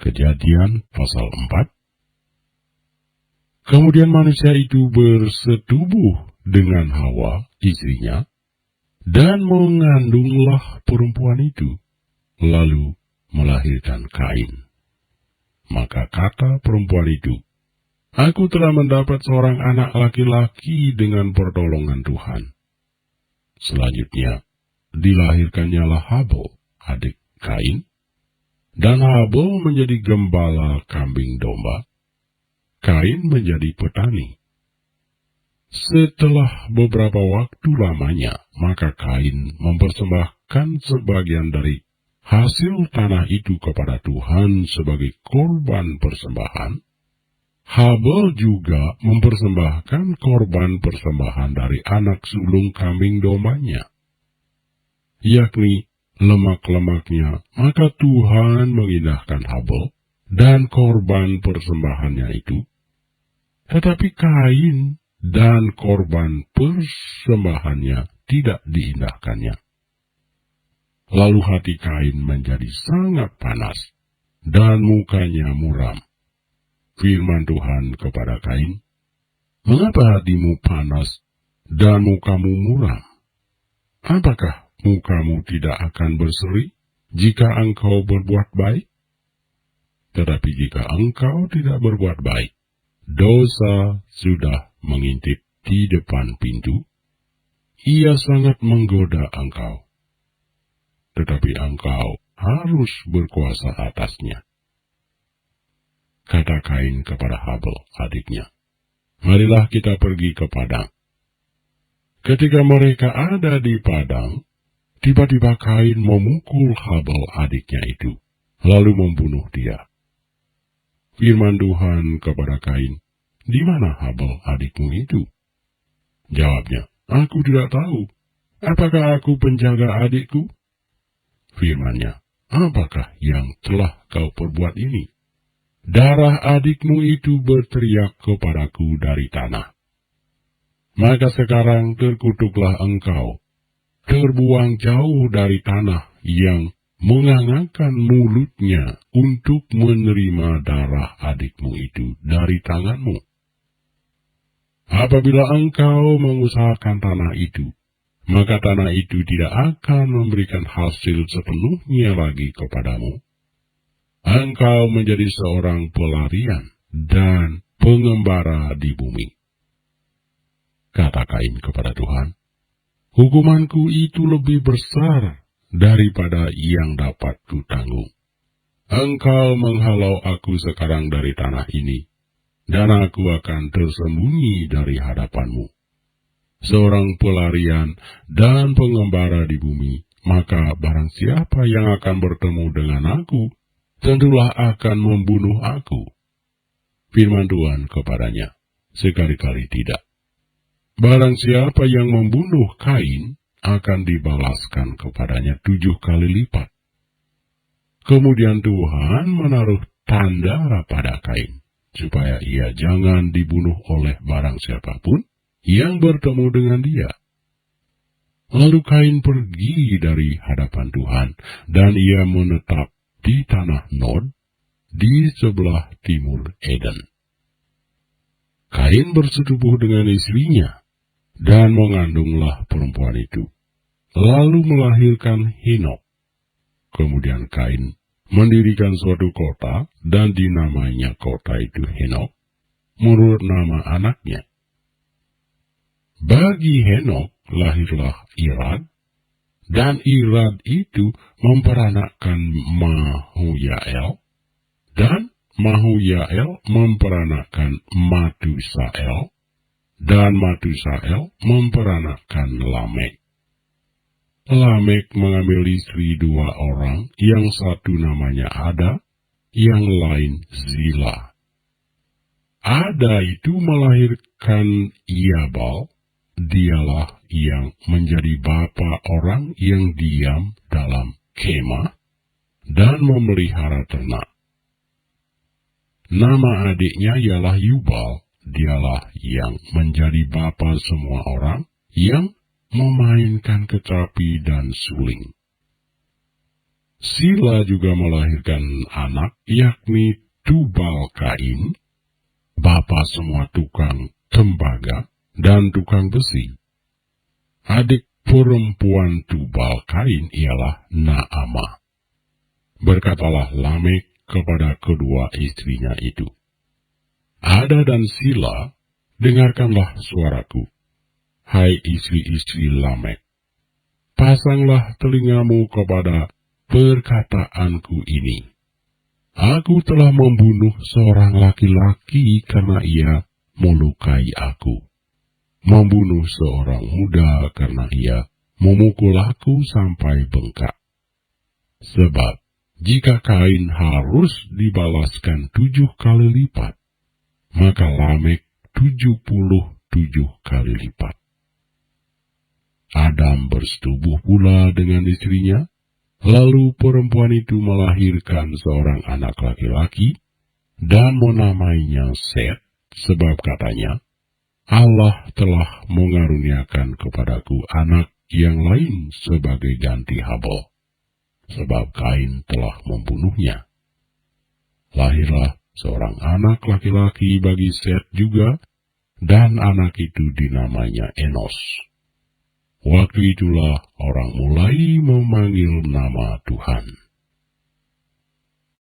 Kejadian pasal 4. Kemudian manusia itu bersetubuh dengan Hawa, istrinya, dan mengandunglah perempuan itu, lalu melahirkan Kain. Maka kata perempuan itu, "Aku telah mendapat seorang anak laki-laki dengan pertolongan Tuhan." Selanjutnya, dilahirkannyalah Habel, adik Kain, dan Habel menjadi gembala kambing domba. Kain menjadi petani. Setelah beberapa waktu lamanya, maka Kain mempersembahkan sebagian dari hasil tanah itu kepada Tuhan sebagai korban persembahan. Habel juga mempersembahkan korban persembahan dari anak sulung kambing dombanya, yakni lemak-lemaknya. Maka Tuhan mengindahkan Habel dan korban persembahannya itu, tetapi Kain dan korban persembahannya tidak diindahkannya. Lalu hati Kain menjadi sangat panas, dan mukanya muram. Firman Tuhan kepada Kain, "Mengapa hatimu panas dan mukamu muram? Apakah mukamu tidak akan berseri jika engkau berbuat baik? Tetapi jika engkau tidak berbuat baik, dosa sudah mengintip di depan pintu. Ia sangat menggoda engkau, tetapi engkau harus berkuasa atasnya." Kata Kain kepada Habel, adiknya, "Marilah kita pergi ke padang." Ketika mereka ada di padang, tiba-tiba Kain memukul Habel adiknya itu, lalu membunuh dia. Firman Tuhan kepada Kain, "Di mana Habel adikmu itu?" Jawabnya, "Aku tidak tahu. Apakah aku penjaga adikku?" Firman-Nya, "Apakah yang telah kau perbuat ini? Darah adikmu itu berteriak kepadaku dari tanah. Maka sekarang terkutuklah engkau, terbuang jauh dari tanah yang mengangangkan mulutnya untuk menerima darah adikmu itu dari tanganmu. Apabila engkau mengusahakan tanah itu, maka tanah itu tidak akan memberikan hasil sepenuhnya lagi kepadamu. Engkau menjadi seorang pelarian dan pengembara di bumi." Kata Kain kepada Tuhan, "Hukumanku itu lebih besar daripada yang dapat kutanggung. Engkau menghalau aku sekarang dari tanah ini, dan aku akan tersembunyi dari hadapanmu. Seorang pelarian dan pengembara di bumi, maka barang siapa yang akan bertemu dengan aku, tentulah akan membunuh aku." Firman Tuhan kepadanya, "Sekali-kali tidak. Barang siapa yang membunuh Kain, akan dibalaskan kepadanya 7 kali lipat." Kemudian Tuhan menaruh tanda pada Kain, supaya ia jangan dibunuh oleh barang siapapun yang bertemu dengan dia. Lalu Kain pergi dari hadapan Tuhan, dan ia menetap di tanah Nod, di sebelah timur Eden. Kain bersetubuh dengan istrinya, dan mengandunglah perempuan itu, lalu melahirkan Henok. Kemudian Kain mendirikan suatu kota, dan dinamainya kota itu Henok, menurut nama anaknya. Bagi Henok lahirlah Irad, dan Irad itu memperanakkan Mahuyael, dan Mahuyael memperanakkan Matusael, dan Matusael memperanakkan Lamek. Lamek mengambil istri 2 orang, yang satu namanya Ada, yang lain Zila. Ada itu melahirkan Yabal. Dialah yang menjadi bapa orang yang diam dalam kemah dan memelihara ternak. Nama adiknya ialah Yubal. Dialah yang menjadi bapa semua orang yang memainkan kecapi dan suling. Sila juga melahirkan anak, yakni Tubal-Kain, bapa semua tukang tembaga dan tukang besi. Adik perempuan Tubal-Kain ialah Naamah. Berkatalah Lamek kepada kedua istrinya itu, Ada dan Sila, dengarkanlah suaraku, hai istri-istri Lamek. Pasanglah telingamu kepada perkataanku ini. Aku telah membunuh seorang laki-laki karena ia melukai aku. Membunuh seorang muda karena ia memukul aku sampai bengkak. Sebab jika Kain harus dibalaskan 7 kali lipat, maka Lamek 77 kali lipat. Adam bersetubuh pula dengan istrinya, lalu perempuan itu melahirkan seorang anak laki-laki dan menamainya Set, sebab katanya, Allah telah mengaruniakan kepadaku anak yang lain sebagai ganti Habel, sebab Kain telah membunuhnya. Lahirlah seorang anak laki-laki bagi Set juga, dan anak itu dinamainya Enos. Waktu itulah orang mulai memanggil nama Tuhan.